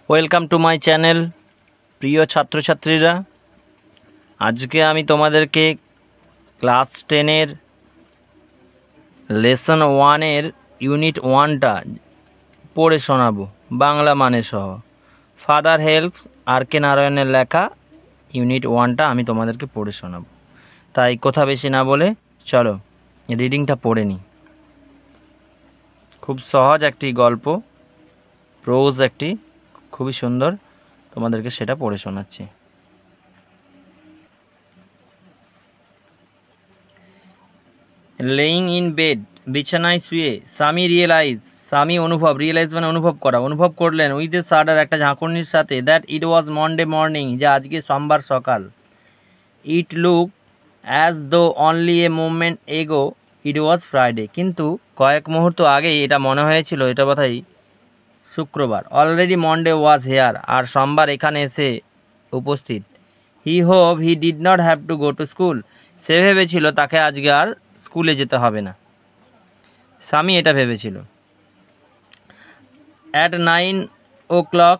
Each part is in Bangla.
Welcome to my channel. প্রিয় ছাত্রছাত্রীরা, আজকে আমি তোমাদেরকে ক্লাস 10-এর লেসন 1-এর ইউনিট 1টা পড়ে শোনাবো বাংলা মানে সহ। ফাদার হেল্পস আর কে নারায়ণের লেখা ইউনিট 1টা আমি তোমাদেরকে পড়ে শোনাবো। তাই কথা বেশি না বলে চলো রিডিংটা পড়ে নিই। খুব সহজ একটি গল্প, প্রোজ একটি, খুবই সুন্দর, তোমাদেরকে সেটা পড়ে শোনাচ্ছি। লেইং ইন বেড, বিছানায় শুয়ে স্বামী রিয়েলাইজ মানে অনুভব করলেন উইথ এ শাডার, একটা ঝাঁকুনির সাথে, that it was Monday morning, যে আজকে সোমবার সকাল। ইট look as though only a moment এগো ইট ওয়াজ ফ্রাইডে, কিন্তু কয়েক মুহূর্ত আগেই এটা মনে হয়েছিল এটা বোধহয় শুক্রবার। অলরেডি মন্ডে ওয়াজ হেয়ার, আর সোমবার এখানে এসে উপস্থিত। He did not have to go to school, সে ভেবেছিল তাকে আজকে আর স্কুলে যেতে হবে না। স্বামী এটা ভেবেছিল। অ্যাট 9 o'clock,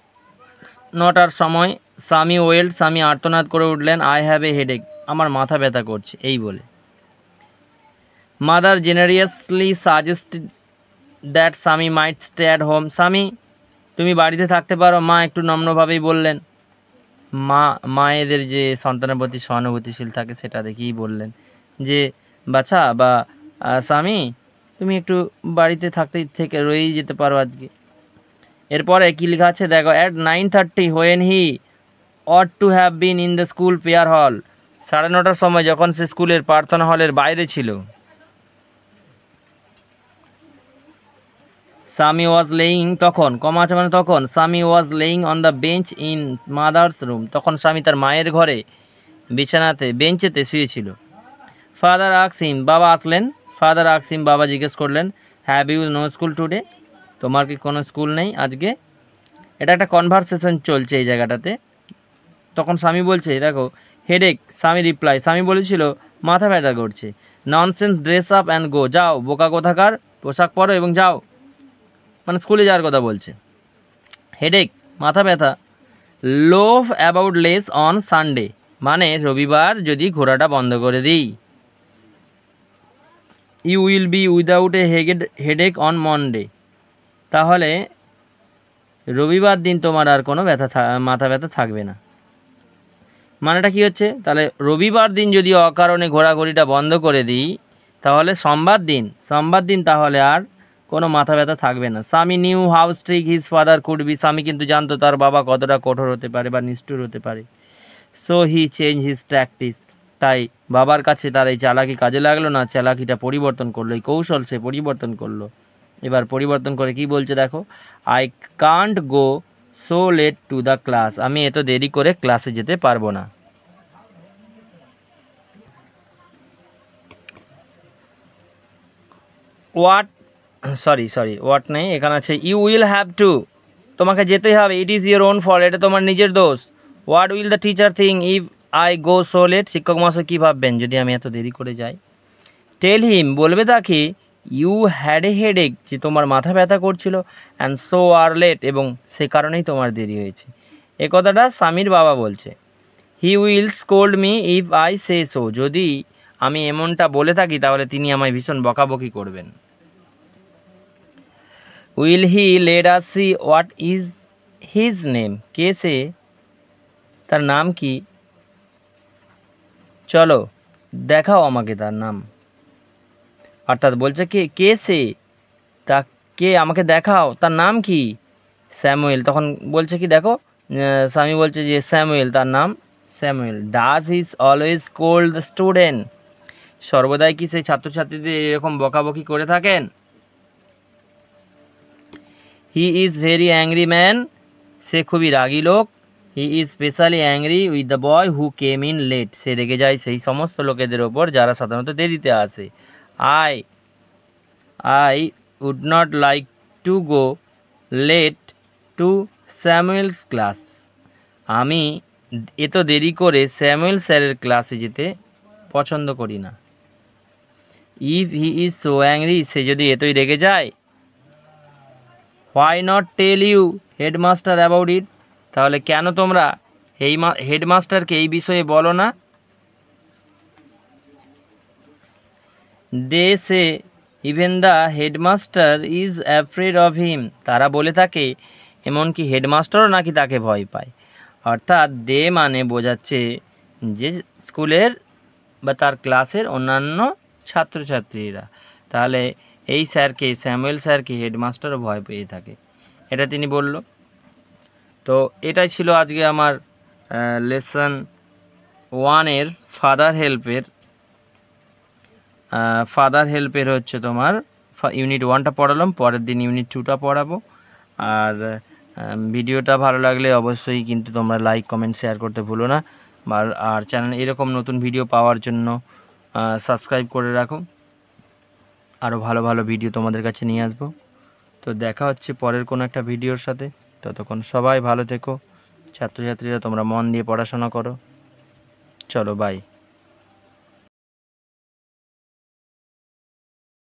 9টার সময়, স্বামী আর্তনাদ করে উঠলেন, আই হ্যাভ এ হেডেক, আমার মাথা ব্যথা করছে, এই বলে। মাদার জেনারিয়াসলি সাজেস্টেড দ্যাট স্বামী মাইট স্টে অ্যাট হোম, স্বামী তুমি বাড়িতে থাকতে পারো, মা একটু নম্রভাবেই বললেন। মায়েদের যে সন্তানের প্রতি সহানুভূতিশীল থাকে সেটা দেখেই বললেন যে বাছা বা স্বামী তুমি একটু বাড়িতে থেকে রয়েই যেতে পারো আজকে। এরপরে কী লেখা আছে দেখো, at 9:30 when he ought to have been in the school prayer hall, 9:30টার সময় যখন সে স্কুলের প্রার্থনা হলের বাইরে ছিল। স্বামী ওয়াজ লেইং, তখন কমা আছে মানে তখন, Swami was lying on the bench in mother's room, তখন স্বামী তার মায়ের ঘরে বেঞ্চেতে শুয়েছিল। ফাদার আকসিম, বাবা আসলেন। ফাদার আকসিম, বাবা জিজ্ঞেস করলেন, have you no school today, তোমার কি কোনো স্কুল নেই আজকে? এটা একটা কনভারসেশন চলছে এই জায়গাটাতে। তখন স্বামী বলছে দেখো, হেডেক, স্বামী বলেছিল মাথা ব্যথা করছে। Nonsense, dress up and go, যাও বোকা কোথাকার, পোশাক পরো এবং যাও, মানে স্কুলে যাওয়ার কথা বলছে। হেডেক, মাথা ব্যথা। লোভ অ্যাবাউট লেস অন সানডে, মানে রবিবার যদি ঘোরাটা বন্ধ করে দিই। You will be without a headache on Monday, তাহলে রবিবার দিন তোমার আর কোনো মাথা ব্যথা থাকবে না। মানেটা কি হচ্ছে, তাহলে রবিবার দিন যদি অকারণে ঘোরাঘুরিটা বন্ধ করে দিই তাহলে সোমবার দিন তাহলে আর কোনো মাথা ব্যথা থাকবে না। স্বামী new how strict his father could be, স্বামী কিন্তু জানতো তার বাবা কতটা কঠোর হতে পারে বা নিষ্ঠুর হতে পারে। So he change his tactics, তাই বাবার কাছে তার এই চালাকি কাজে লাগলো না, চালাকিটা পরিবর্তন করলো, এই কৌশল সে পরিবর্তন করলো। এবার পরিবর্তন করে কি বলছে দেখো, I can't go so late to the class, আমি এত দেরি করে ক্লাসে যেতে পারবো না। হোয়াট নেই, এখানে আছে ইউ উইল হ্যাভ টু, তোমাকে যেতেই হবে, it is your own fault, এটা তোমার নিজের দোষ। What will the teacher think if I go so late, শিক্ষক মহাশয় কী ভাববেন যদি আমি এত দেরি করে যাই। টেল হিম, বলবে তাকে, ইউ হ্যাড এ হেডেক, যে তোমার মাথা ব্যথা করছিল, অ্যান্ড সো আর লেট, এবং সে কারণেই তোমার দেরি হয়েছে। এ কথাটা স্বামীর বাবা বলছে। He will scold me if I say so, যদি আমি এমনটা বলে থাকি তাহলে তিনি আমায় ভীষণ বকাবকি করবেন। Will he let us see what is his name, কে সে, তার নাম কি, চলো দেখাও আমাকে তার নাম। অর্থাৎ বলছে কে সে, তা কে, আমাকে দেখাও, তার নাম কি, স্যামুয়েল। তখন বলছে কি দেখো, স্বামী বলছে যে স্যামুয়েল, তার নাম Samuel. Does his always cold the student, সর্বদাই কি সেই ছাত্রছাত্রীদের এরকম বকাবকি করে থাকেন। He is very angry man, সে খুবই রাগী লোক। He is specially angry with the boy who came in late, সে রেগে যায় সেই সমস্ত লোকেদের ওপর যারা সাধারণত দেরিতে আসে। I would not like to go late to Samuel's class, আমি এত দেরি করে স্যামুয়েল স্যারের ক্লাসে যেতে পছন্দ করি না। If he is so angry, সে যদি এতই রেগে যায়, why not tell you headmaster about it, তাহলে কেন তোমরা হেডমাস্টারকে এই বিষয়ে বলো না? They say even the headmaster is afraid of him, তারা বলে থাকে এমনকি হেডমাস্টারও নাকি তাকে ভয় পায়। অর্থাৎ দে মানে বোঝাচ্ছে যে স্কুলের বা তার ক্লাসের অন্যান্য ছাত্রছাত্রীরা। তাহলে এই স্যারকে, স্যামুয়েল স্যারকে হেডমাস্টারও ভয় পেয়ে থাকে, এটা তিনি বলল। তো এটাই ছিল আজকে আমার লেসন 1-এর ফাদার হেল্পের হচ্ছে তোমার ইউনিট 1টা পড়ালাম, পরের দিন ইউনিট 2টা পড়াবো। আর ভিডিওটা ভালো লাগলে অবশ্যই কিন্তু তোমরা লাইক, কমেন্ট, শেয়ার করতে ভুলো না। আর চ্যানেল এরকম নতুন ভিডিও পাওয়ার জন্য সাবস্ক্রাইব করে রাখো, আরও ভালো ভালো ভিডিও তোমাদের কাছে নিয়ে আসবো। তো দেখা হচ্ছে পরের কোনো একটা ভিডিওর সাথে। ততক্ষণ সবাই ভালো থেকো, ছাত্রছাত্রীরা তোমরা মন দিয়ে পড়াশোনা করো। চলো, বাই।